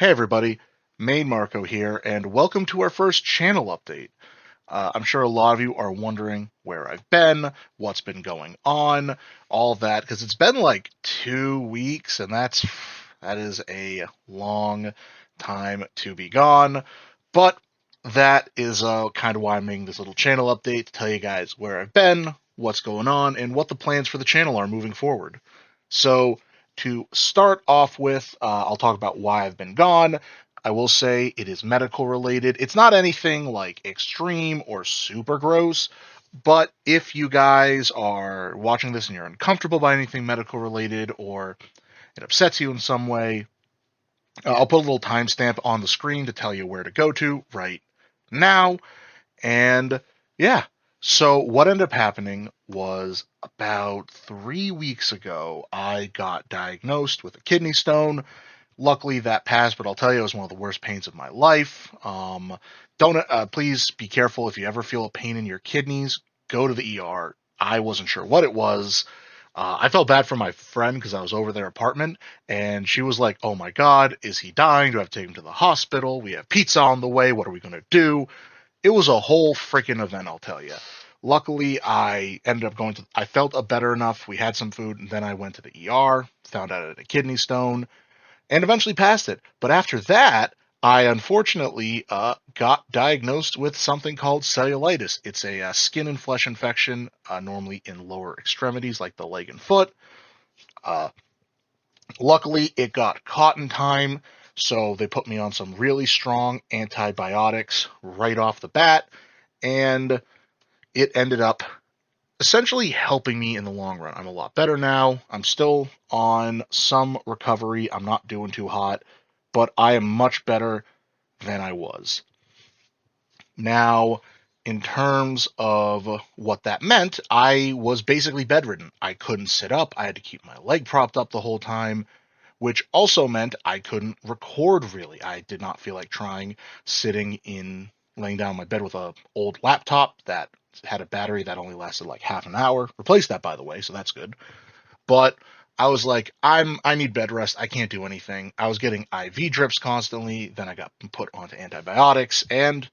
Hey everybody, Main Marco here, and welcome to our first channel update. I'm sure a lot of you are wondering where I've been, what's been going on, all that, because it's been like 2 weeks, and that is a long time to be gone. But that is kind of why I'm making this little channel update to tell you guys where I've been, what's going on, and what the plans for the channel are moving forward. So to start off with, I'll talk about why I've been gone. I will say it is medical related. It's not anything like extreme or super gross, but if you guys are watching this and you're uncomfortable by anything medical related or it upsets you in some way, I'll put a little timestamp on the screen to tell you where to go to right now. And yeah, so what ended up happening was about 3 weeks ago, I got diagnosed with a kidney stone. Luckily, that passed, but I'll tell you, it was one of the worst pains of my life. Don't Please be careful if you ever feel a pain in your kidneys. Go to the ER. I wasn't sure what it was. I felt bad for my friend because I was over their apartment, and she was like, "Oh my God, is he dying? Do I have to take him to the hospital? We have pizza on the way. What are we gonna do?" It was a whole freaking event, I'll tell you. Luckily, I ended up going to. I felt better enough. We had some food, and then I went to the ER, found out I had a kidney stone and eventually passed it. But after that, I unfortunately got diagnosed with something called cellulitis. It's a skin and flesh infection, normally in lower extremities like the leg and foot. Uh, Luckily, it got caught in time, so they put me on some really strong antibiotics right off the bat, and it ended up essentially helping me in the long run. I'm a lot better now. I'm still on some recovery. I'm not doing too hot, but I am much better than I was. Now, in terms of what that meant, I was basically bedridden. I couldn't sit up. I had to keep my leg propped up the whole time, which also meant I couldn't record really. I did not feel like trying sitting in laying down on my bed with a old laptop that had a battery that only lasted like half an hour. Replaced that, by the way, so that's good. But I was like, I need bed rest. I can't do anything. I was getting IV drips constantly. Then I got put onto antibiotics, and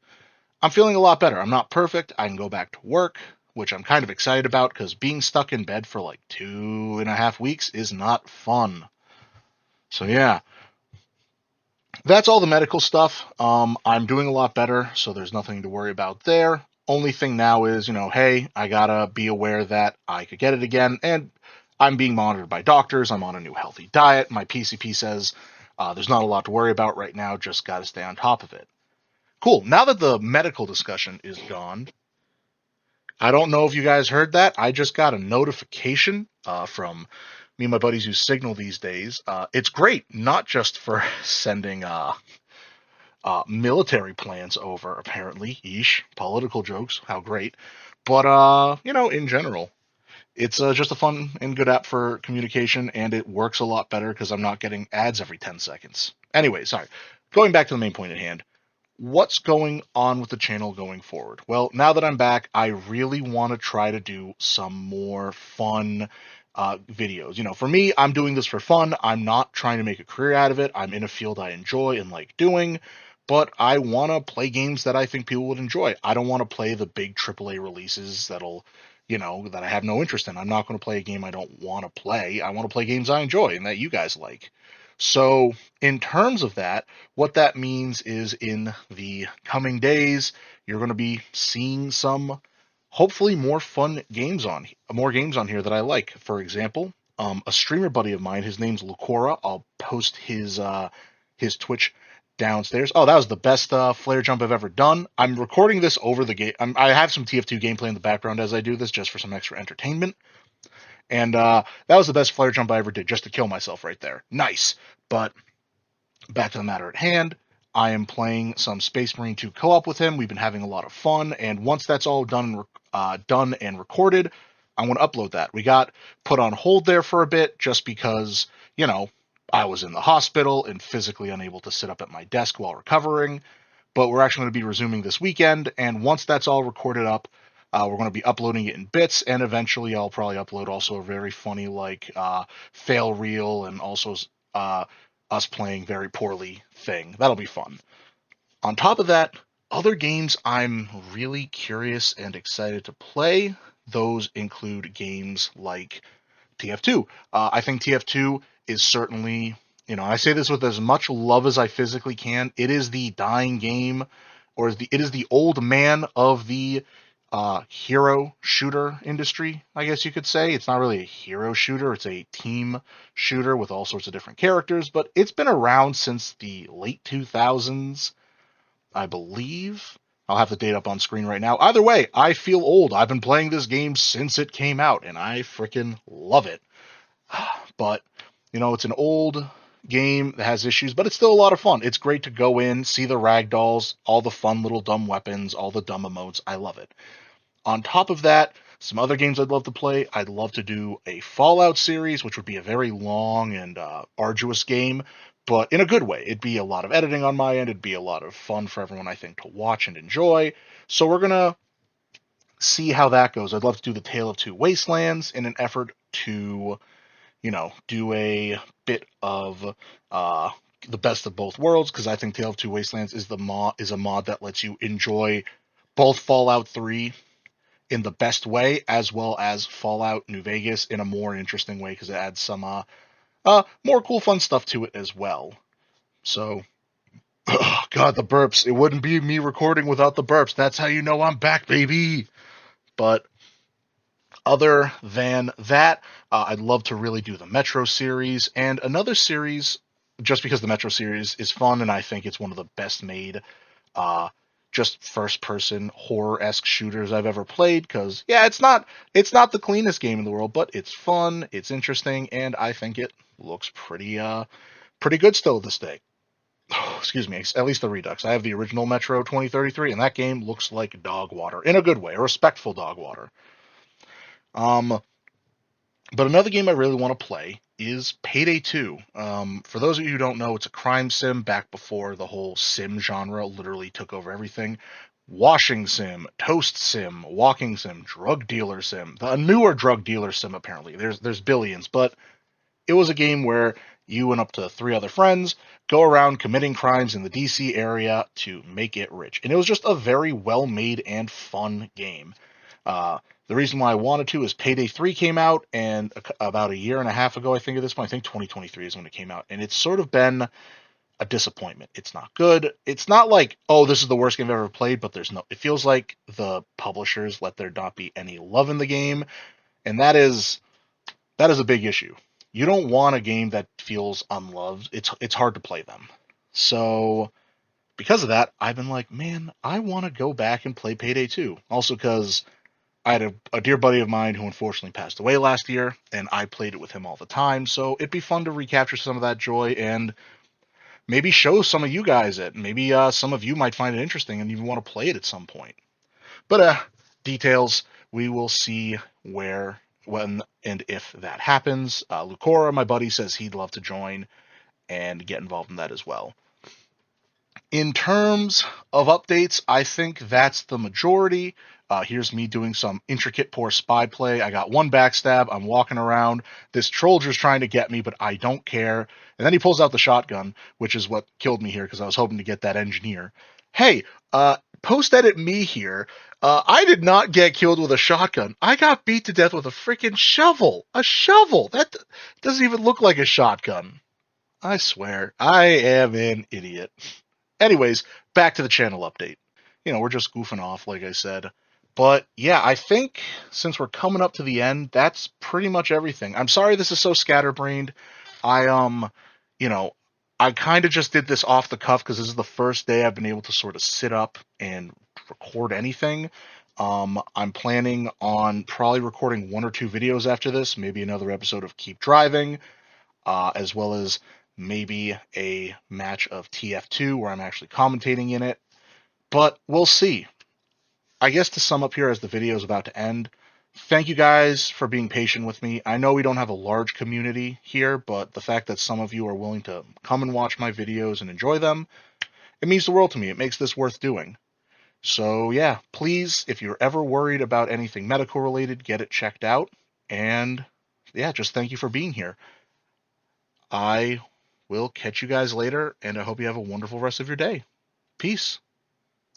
I'm feeling a lot better. I'm not perfect. I can go back to work, which I'm kind of excited about because being stuck in bed for like 2.5 weeks is not fun. So yeah, that's all the medical stuff. I'm doing a lot better, so there's nothing to worry about there. Only thing now is, hey, I gotta be aware that I could get it again, and I'm being monitored by doctors. I'm on a new healthy diet. My PCP says there's not a lot to worry about right now, just gotta stay on top of it. Cool. Now that the medical discussion is gone, I don't know if you guys heard that. I just got a notification from me and my buddies use Signal these days. It's great, not just for sending military plans over, apparently. Yeesh. Political jokes. How great. But, in general, it's just a fun and good app for communication, and it works a lot better because I'm not getting ads every 10 seconds. Anyway, sorry. Going back to the main point at hand. What's going on with the channel going forward? Well, now that I'm back, I really want to try to do some more fun videos. For me, I'm doing this for fun. I'm not trying to make a career out of it. I'm in a field I enjoy and like doing, but I want to play games that I think people would enjoy. I don't want to play the big AAA releases that I have no interest in. I'm not going to play a game I don't want to play. I want to play games I enjoy and that you guys like. So, in terms of that, what that means is in the coming days, you're going to be seeing some hopefully more games on here that I like. For example, a streamer buddy of mine, his name's Lucora. I'll post his Twitch downstairs. Oh, that was the best flare jump I've ever done. I'm recording this over the game. I have some TF2 gameplay in the background as I do this, just for some extra entertainment. And that was the best flare jump I ever did, just to kill myself right there. Nice. But back to the matter at hand. I am playing some Space Marine 2 co-op with him. We've been having a lot of fun, and once that's all done and recorded, I want to upload that. We got put on hold there for a bit just because, I was in the hospital and physically unable to sit up at my desk while recovering. But we're actually going to be resuming this weekend, and once that's all recorded up, we're going to be uploading it in bits, and eventually I'll probably upload also a very funny fail reel and also us playing very poorly thing. That'll be fun. On top of that, other games I'm really curious and excited to play. Those include games like TF2. I think TF2 is certainly, I say this with as much love as I physically can. It is the dying game, or it is the old man of the hero shooter industry, I guess you could say. It's not really a hero shooter, it's a team shooter with all sorts of different characters, but it's been around since the late 2000s, I believe. I'll have the date up on screen right now. Either way, I feel old. I've been playing this game since it came out, and I freaking love it. But, it's an old game that has issues, but it's still a lot of fun. It's great to go in, see the ragdolls, all the fun little dumb weapons, all the dumb emotes. I love it. On top of that, some other games I'd love to play. I'd love to do a Fallout series, which would be a very long and arduous game, but in a good way. It'd be a lot of editing on my end. It'd be a lot of fun for everyone, I think, to watch and enjoy. So we're going to see how that goes. I'd love to do the Tale of Two Wastelands in an effort to, do a bit of the best of both worlds, because I think Tale of Two Wastelands is a mod that lets you enjoy both Fallout 3 in the best way, as well as Fallout New Vegas in a more interesting way, because it adds some more cool, fun stuff to it as well. So, oh God, the burps. It wouldn't be me recording without the burps. That's how you know I'm back, baby. But other than that, I'd love to really do the Metro series and another series, just because the Metro series is fun and I think it's one of the best made uh, just first person horror-esque shooters I've ever played. Because yeah, it's not the cleanest game in the world, but it's fun, it's interesting, and I think it looks pretty good still to this day. Excuse me, at least the Redux. I have the original Metro 2033, and that game looks like dog water in a good way, a respectful dog water. Um, but another game I really want to play is Payday 2. For those of you who don't know, it's a crime sim back before the whole sim genre literally took over everything. Washing sim, toast sim, walking sim, drug dealer sim. A newer drug dealer sim apparently. There's billions, but it was a game where you and up to 3 other friends go around committing crimes in the DC area to make it rich. And it was just a very well made and fun game. Uh, the reason why I wanted to is Payday 3 came out, and about a year and a half ago, I think at this point, I think 2023 is when it came out, and it's sort of been a disappointment. It's not good. It's not like, oh, this is the worst game I've ever played, but it feels like the publishers let there not be any love in the game, and that is a big issue. You don't want a game that feels unloved. It's hard to play them. So because of that, I've been like, man, I want to go back and play Payday 2. Also because I had a dear buddy of mine who unfortunately passed away last year, and I played it with him all the time. So it'd be fun to recapture some of that joy and maybe show some of you guys it. Maybe some of you might find it interesting and even want to play it at some point. But details, we will see when, and if that happens. Lucora, my buddy, says he'd love to join and get involved in that as well. In terms of updates, I think that's the majority. Here's me doing some intricate poor spy play. I got one backstab. I'm walking around. This Trollger's trying to get me, but I don't care. And then he pulls out the shotgun, which is what killed me here because I was hoping to get that engineer. Hey, post-edit me here. I did not get killed with a shotgun. I got beat to death with a freaking shovel. A shovel! That doesn't even look like a shotgun. I swear, I am an idiot. Anyways, back to the channel update. We're just goofing off, like I said. But yeah, I think since we're coming up to the end, that's pretty much everything. I'm sorry this is so scatterbrained. I you know, I kind of just did this off the cuff because this is the first day I've been able to sort of sit up and record anything. I'm planning on probably recording 1 or 2 videos after this, maybe another episode of Keep Driving, as well as maybe a match of TF2 where I'm actually commentating in it. But we'll see. I guess to sum up here as the video is about to end, thank you guys for being patient with me. I know we don't have a large community here, but the fact that some of you are willing to come and watch my videos and enjoy them, it means the world to me. It makes this worth doing. So yeah, please, if you're ever worried about anything medical related, get it checked out. And yeah, just thank you for being here. I we'll catch you guys later, and I hope you have a wonderful rest of your day. Peace.